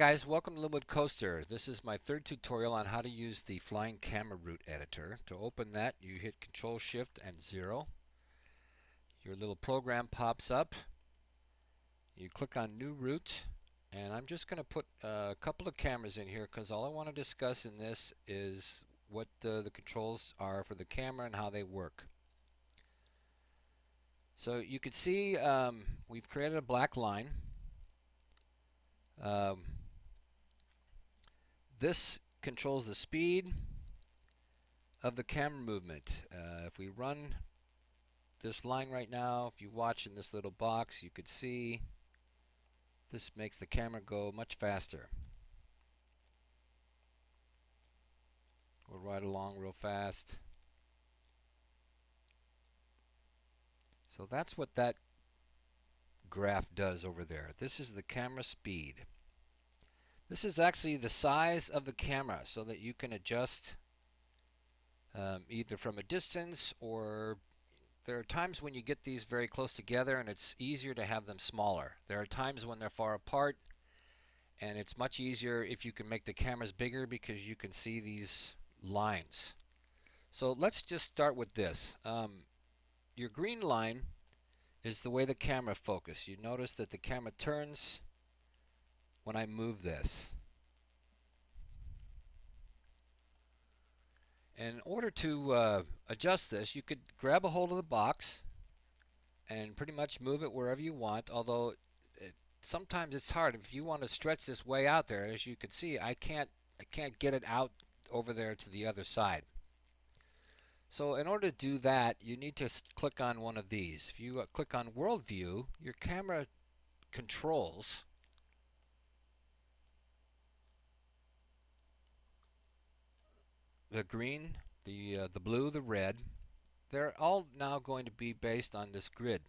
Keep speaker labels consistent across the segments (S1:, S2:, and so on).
S1: guys, welcome to LynwoodCoaster. This is my third tutorial on how to use the flying camera route editor. To open that, you hit Control Shift and 0. Your little program pops up. You click on New Route, and I'm just going to put a couple of cameras in here because all I want to discuss in this is what the controls are for the camera and how they work. So you can see we've created a black line. This controls the speed of the camera movement. If we run this line right now, if you watch in this little box, you could see this makes the camera go much faster. We'll ride along real fast. So that's what that graph does over there. This is the camera speed. This is actually the size of the camera so that you can adjust either from a distance, or there are times when you get these very close together and it's easier to have them smaller. There are times when they're far apart and it's much easier if you can make the cameras bigger because you can see these lines. So let's just start with this. Your green line is the way the camera focuses. You notice that the camera turns when I move this. In order to adjust this, you could grab a hold of the box and pretty much move it wherever you want, although sometimes it's hard. If you want to stretch this way out there, as you can see, I can't get it out over there to the other side. So in order to do that, you need to click on one of these. If you click on World View, your camera controls the green, the blue, the red. They're all now going to be based on this grid.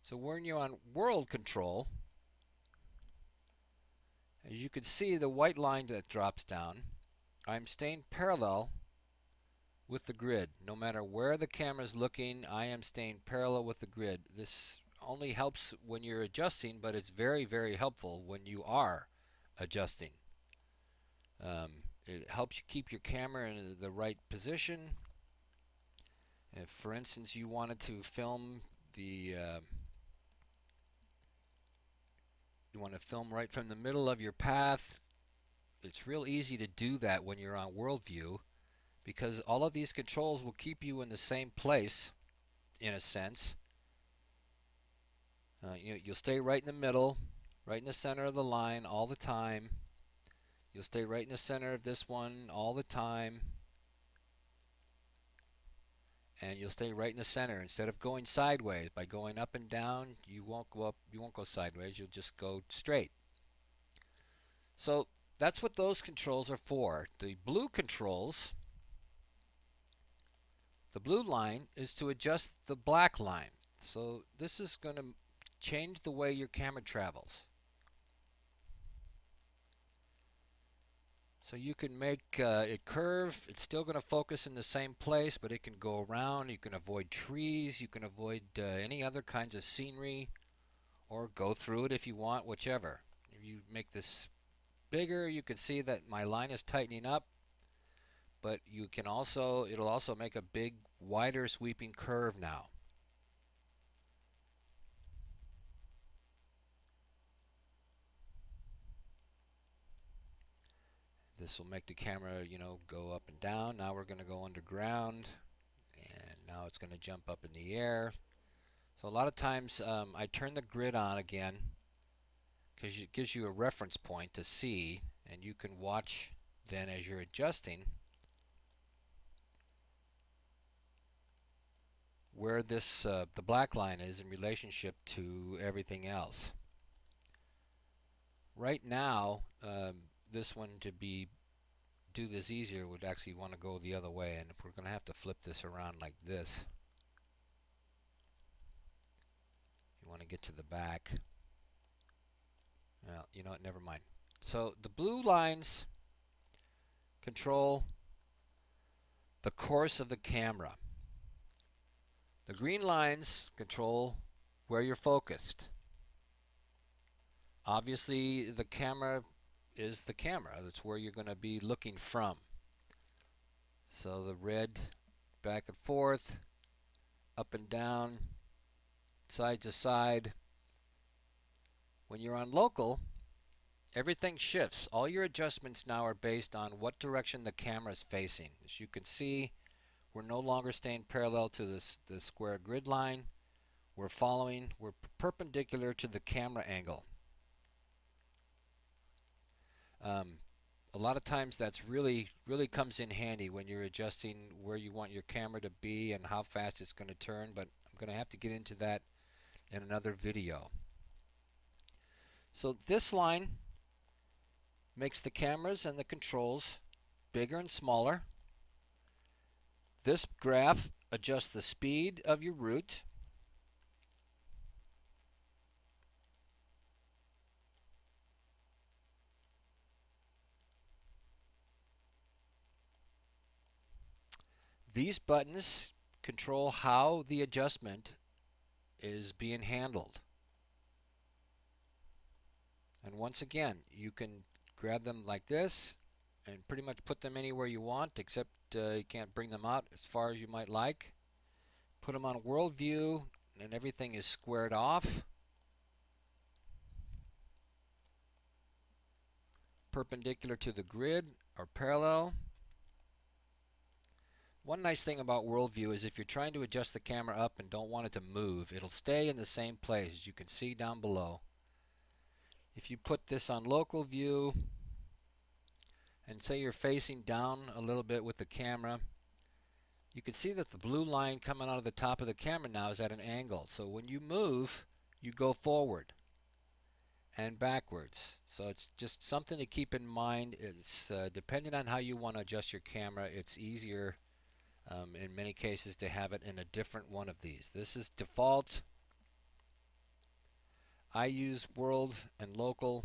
S1: So when you're on World Control, as you can see, the white line that drops down, I'm staying parallel with the grid. No matter where the camera is looking, I am staying parallel with the grid. This only helps when you're adjusting, but it's very, very helpful when you are adjusting. It helps you keep your camera in the right position. If, for instance, you wanted to film you want to film right from the middle of your path, it's real easy to do that when you're on World View, because all of these controls will keep you in the same place, in a sense. You'll stay right in the middle, right in the center of the line all the time. You'll stay right in the center of this one all the time. And you'll stay right in the center. Instead of going sideways, by going up and down, you won't go up, you won't go sideways, you'll just go straight. So that's what those controls are for. The blue controls, the blue line is to adjust the black line. So this is going to change the way your camera travels. So you can make it curve. It's still going to focus in the same place, but it can go around. You can avoid trees. You can avoid any other kinds of scenery, or go through it if you want, whichever. If you make this bigger, you can see that my line is tightening up, but you can also, it'll also make a big, wider sweeping curve now. This will make the camera, go up and down. Now we're going to go underground, and now it's going to jump up in the air. So a lot of times I turn the grid on again because it gives you a reference point to see, and you can watch then as you're adjusting where this the black line is in relationship to everything else. Right now, this one to do this easier would actually want to go the other way, and if we're going to have to flip this around like this, you want to get to the back. Well, you know what, never mind. So the blue lines control the course of the camera. The green lines control where you're focused. Obviously, the camera is the camera. That's where you're going to be looking from. So the red back and forth, up and down, side to side. When you're on local, everything shifts. All your adjustments now are based on what direction the camera is facing. As you can see, we're no longer staying parallel to the square grid line. We're perpendicular to the camera angle. A lot of times that's really comes in handy when you're adjusting where you want your camera to be and how fast it's going to turn, but I'm going to have to get into that in another video. So this line makes the cameras and the controls bigger and smaller. This graph adjusts the speed of your route. These buttons control how the adjustment is being handled. And once again, you can grab them like this and pretty much put them anywhere you want, except you can't bring them out as far as you might like. Put them on world view and everything is squared off. Perpendicular to the grid or parallel. One nice thing about world view is if you're trying to adjust the camera up and don't want it to move, it'll stay in the same place, as you can see down below. If you put this on local view and say you're facing down a little bit with the camera, you can see that the blue line coming out of the top of the camera now is at an angle. So when you move, you go forward and backwards. So it's just something to keep in mind. It's depending on how you want to adjust your camera, it's easier in many cases to have it in a different one of these. This is default. I use world and local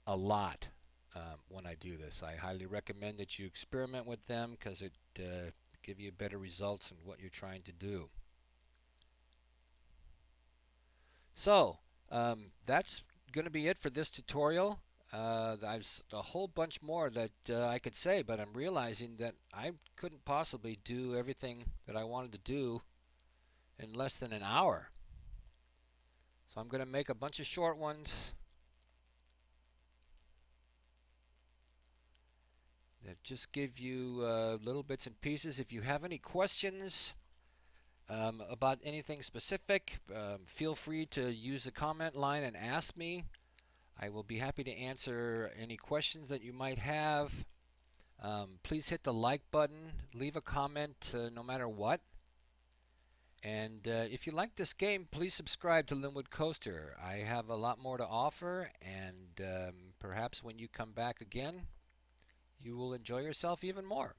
S1: a lot when I do this. I highly recommend that you experiment with them because it give you better results in what you're trying to do. So that's going to be it for this tutorial. There's a whole bunch more that I could say, but I'm realizing that I couldn't possibly do everything that I wanted to do in less than an hour. So I'm going to make a bunch of short ones that just give you little bits and pieces. If you have any questions about anything specific, feel free to use the comment line and ask me. I will be happy to answer any questions that you might have. Please hit the like button, leave a comment no matter what. And if you like this game, please subscribe to LynwoodCoaster. I have a lot more to offer, and perhaps when you come back again, you will enjoy yourself even more.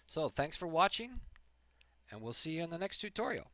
S1: So thanks for watching, and we'll see you in the next tutorial.